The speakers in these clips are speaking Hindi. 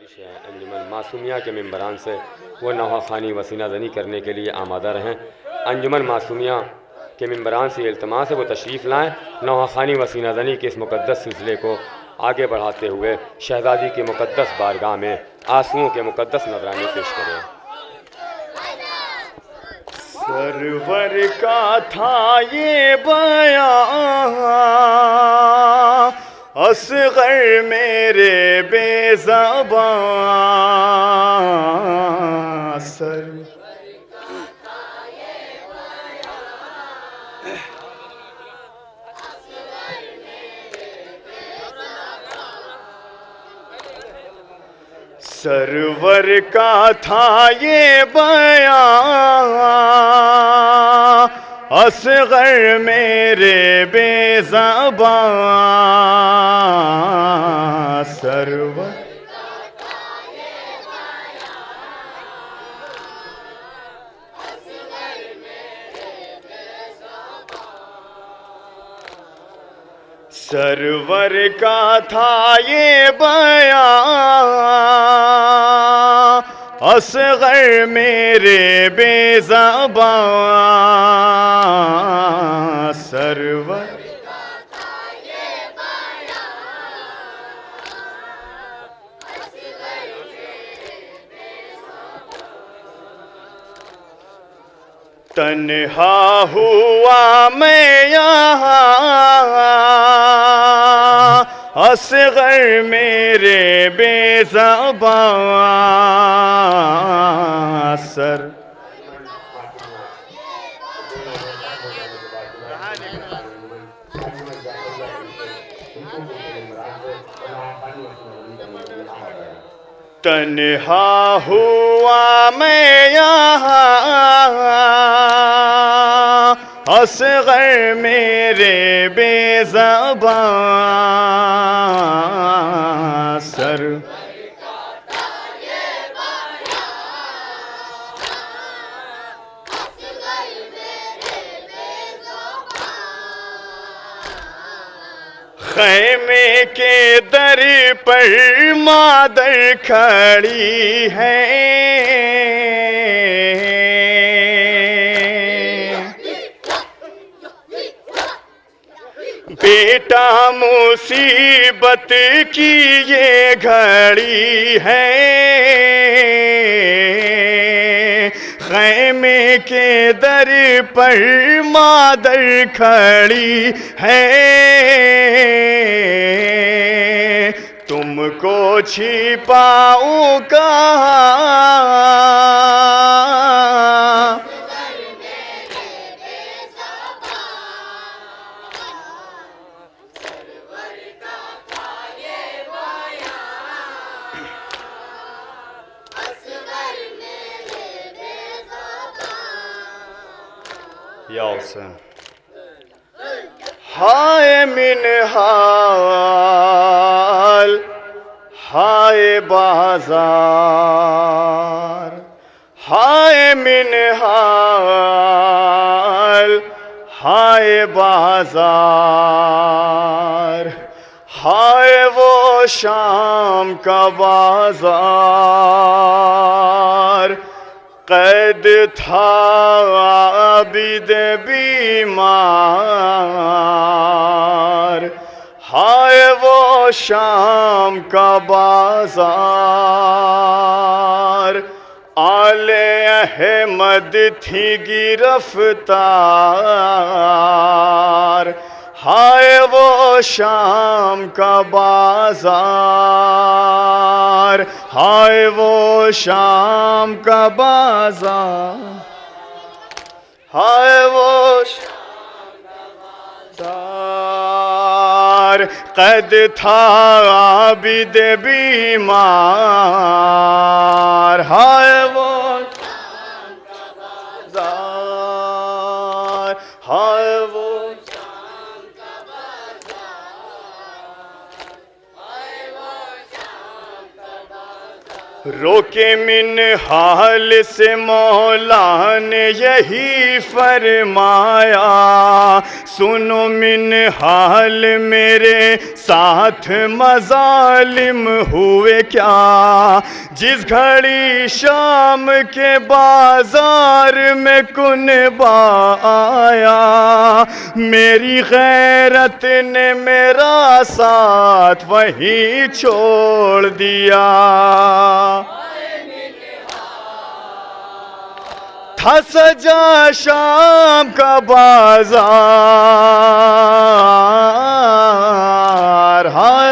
गुजारिश है अंजुमन मासूमिया के मेंबरान से वो नौहा ख़ानी वसीना ज़नी करने के लिए आमादा रहें। अंजुमन मासूमिया के मेंबरान से इल्तमास है वो तशरीफ़ लाएँ, नौहा ख़ानी वसीना ज़नी के इस मुक़द्दस सिलसिले को आगे बढ़ाते हुए शहज़ादी की मुक़द्दस बारगाह में आंसुओं के मुक़द्दस नज़राने पेश करें। सरवर का था ये बयां, असग़र मेरे बेज़बां। सरवर का था ये बयां, असग़र मेरे बेज़बां। सरवर सरवर का था ये बयां, असग़र मेरे बेज़बां। सरवर तन्हा हुआ मैं यहाँ, असग़र मेरे बेज़बां। सर तन्हा हुआ मैं यहाँ, असग़र मेरे बेज़बां। सर ख़ैमे के दर पर मादर खड़ी है, बेटा मुसीबत की ये घड़ी है। ख़ैमे के दर पर मादर खड़ी है, तुमको छिपाऊं कहाँ, हाय मिनहाल हाय बाज़ार, हाय मिनहाल हाय बाज़ार। हाय वो शाम का बाज़ार, क़ैद था आबिद बीमार। हाय वो शाम का बाज़ार, आले अहमद थी गिरफ्तार। हाय वो शाम का बाज़ार, हाय वो शाम का बाज़ार, हाय वो शाम का बाज़ार। क़ैद था आबिद बीमार, हाय वो शाम का बाज़ार, हाय वो रोके मिनहाल से मौला ने यही फरमाया, सुनो मिनहाल मेरे साथ मजालिम हुए क्या। जिस घड़ी शाम के बाजार में कुनबा आया, मेरी गैरत ने मेरा साथ वहीं छोड़ दिया। था सजा शाम का बाजार, हाय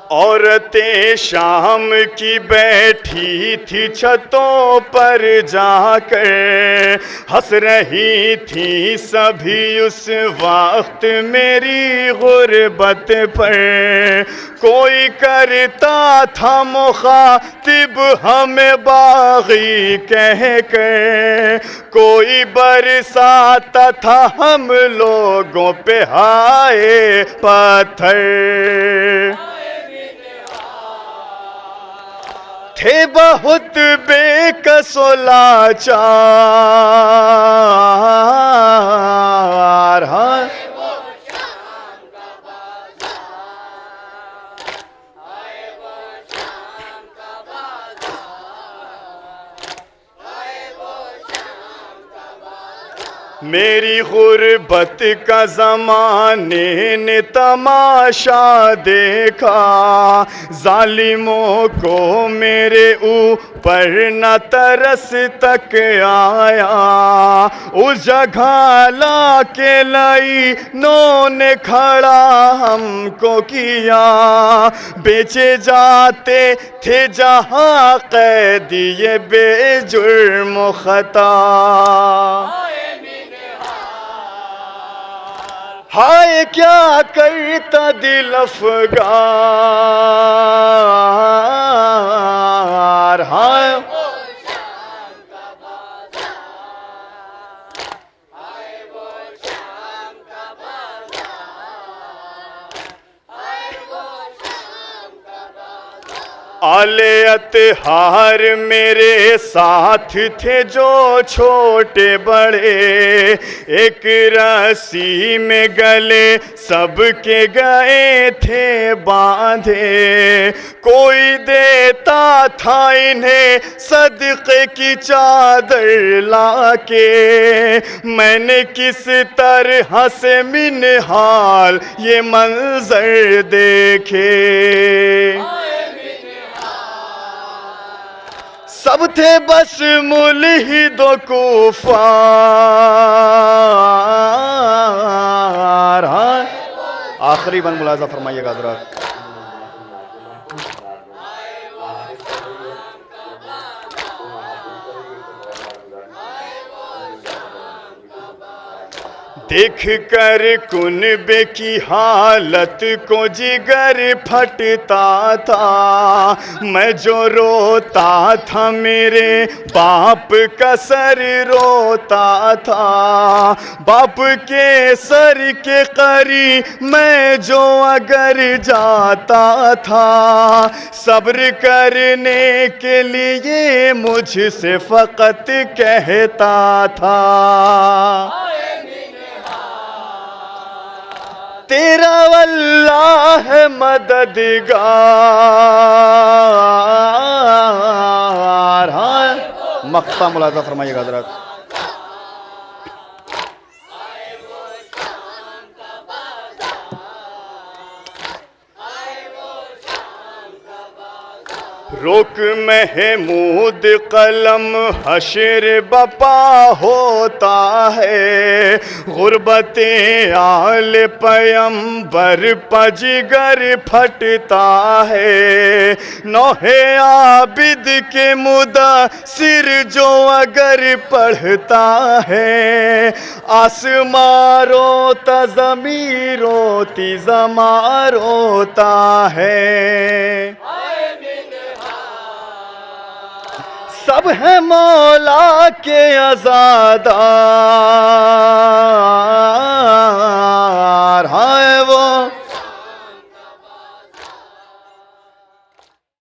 औरतें शाम की बैठी थी छतों पर जाकर, हंस रही थी सभी उस वक्त मेरी गुर्बत पर। कोई करता था मुखातिब हमें बागी कह कर, कोई बरसाता था हम लोगों पे हाय पत्थर। थे बहुत बेकसो लाचार, हाँ मेरी गुर्बत का ज़माने ने तमाशा देखा, जालिमों को मेरे ऊपर न तरस तक आया। उस जगह ला के लाई नो ने खड़ा हमको किया, बेचे जाते थे जहाँ कैदी ये बेजुर्म खता। हाय क्या करता दिल अफगार, हाय आले अतहार मेरे साथ थे जो छोटे बड़े, एक रस्सी में गले सबके गए थे बांधे। कोई देता था इन्हें सदक़े की चादर लाके, मैंने किस तरह से मिनहाल ये मंजर देखे। सब थे बस मुल्हिदो कुफार, हाँ आखिरी बंद मुलाजा फरमाइएगा हज़रात। देख कर कुनबे की हालत को जिगर फटता था, मैं जो रोता था मेरे बाप का सर रोता था। बाप के सर के करीब मैं जो अगर जाता था, सब्र करने के लिए मुझसे फ़कत कहता था, तेरा अल्लाह है मददगार। हाँ मक्ता मुलाजा फरमाइएगा हज़रात। रोक महमूद कलम हशर बपा होता है, गुर्बतें आल पैगंबर पजिगर फटता है। नौहे आबिद के मुदस्सिर जो अगर पढ़ता है, आसमां रोता ज़मीं रोती ज़मां रोता है। सब है मौला के आज़ादार।